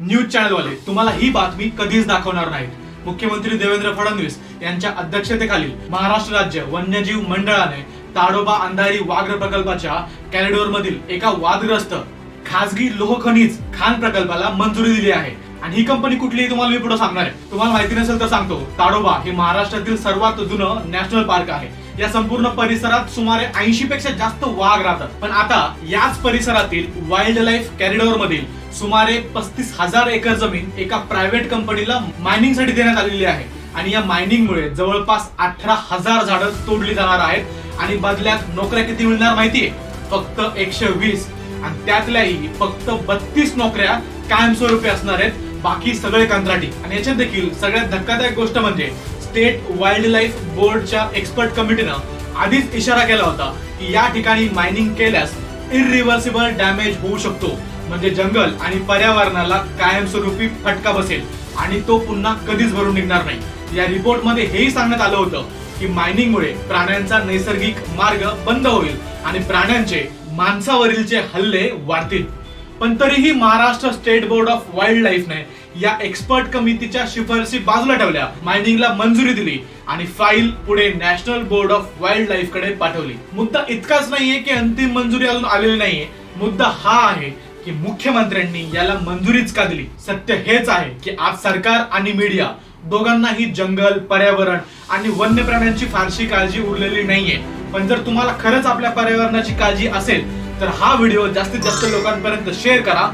News चॅनलवाले तुम्हाला ही बातमी कधीच दाखवणार नाहीत. मुख्यमंत्री देवेंद्र फडणवीस यांच्या अध्यक्षतेखालील महाराष्ट्र राज्य वन्यजीव मंडळाने ताडोबा अंधारी वाघ्र प्रकल्पाच्या कॉरिडॉर मधील एका वादग्रस्त खासगी लोह खनिज खाण प्रकल्पाला मंजुरी दिली आहे. आणि ही कंपनी कुठली आहे तुम्हाला मी पुढे सांगणार आहे. तुम्हाला माहिती नसेल तर सांगतो. ताडोबा हे महाराष्ट्रातील सर्वात जुनं नॅशनल पार्क आहे. या संपूर्ण परिसरात सुमारे 80 पेक्षा जास्त वाघ राहतात. पण आता याच परिसरातील वाईल्ड लाईफ कॉरिडॉर मधील सुमारे 35,000 एकर जमीन एका प्रायव्हेट कंपनीला मायनिंग साठी देण्यात आलेली आहे. आणि या मायनिंग मुळे जवळपास 18,000 झाडं तोडली जाणार आहेत आणि बदल्यात नोकऱ्या किती मिळणार माहितीये? फक्त 120. आणि त्यातल्याही फक्त 32 नोकऱ्या कायमस्वरूपी असणार आहेत, बाकी सगळे कंत्राटी. आणि याच्यात देखील सगळ्यात धक्कादायक गोष्ट म्हणजे स्टेट वाईल्ड लाईफ बोर्डच्या एक्सपर्ट कमिटीनं आधीच इशारा केला होता की या ठिकाणी मायनिंग केल्यास इरिव्हर्सिबल डॅमेज होऊ शकतो. म्हणजे जंगल आणि पर्यावरणाला कायमस्वरूपी फटका बसेल आणि तो पुन्हा कधीच भरून निघणार नाही. या रिपोर्ट मध्ये हेही सांगण्यात आलं होतं की मायनिंगमुळे प्राण्यांचा नैसर्गिक मार्ग बंद होईल आणि प्राण्यांचे माणसावरीलचे हल्ले वाढतील. पण तरीही Maharashtra state board of wild लाईफने या एक्सपर्ट कमिटीच्या शिफारसी बाजूला ठेवल्या, मायनिंगला मंजुरी दिली आणि फाईल पुढे national board of wild life कडे पाठवली. मुद्दा इतकाच नाहीये की अंतिम मंजुरी अजून आलेली नाहीये. मुद्दा हा आहे की मुख्यमंत्र्यांनी याला मंजुरीच का दिली. सत्य हेच आहे की आज सरकार आणि मीडिया दोघांनाही जंगल, पर्यावरण आणि वन्य प्राण्यांची फारशी काळजी उरलेली नाहीये. पण जर तुम्हाला खरंच आपल्या पर्यावरणाची काळजी असेल तर हा व्हिडिओ जास्तीत जास्त लोकांपर्यंत शेअर करा.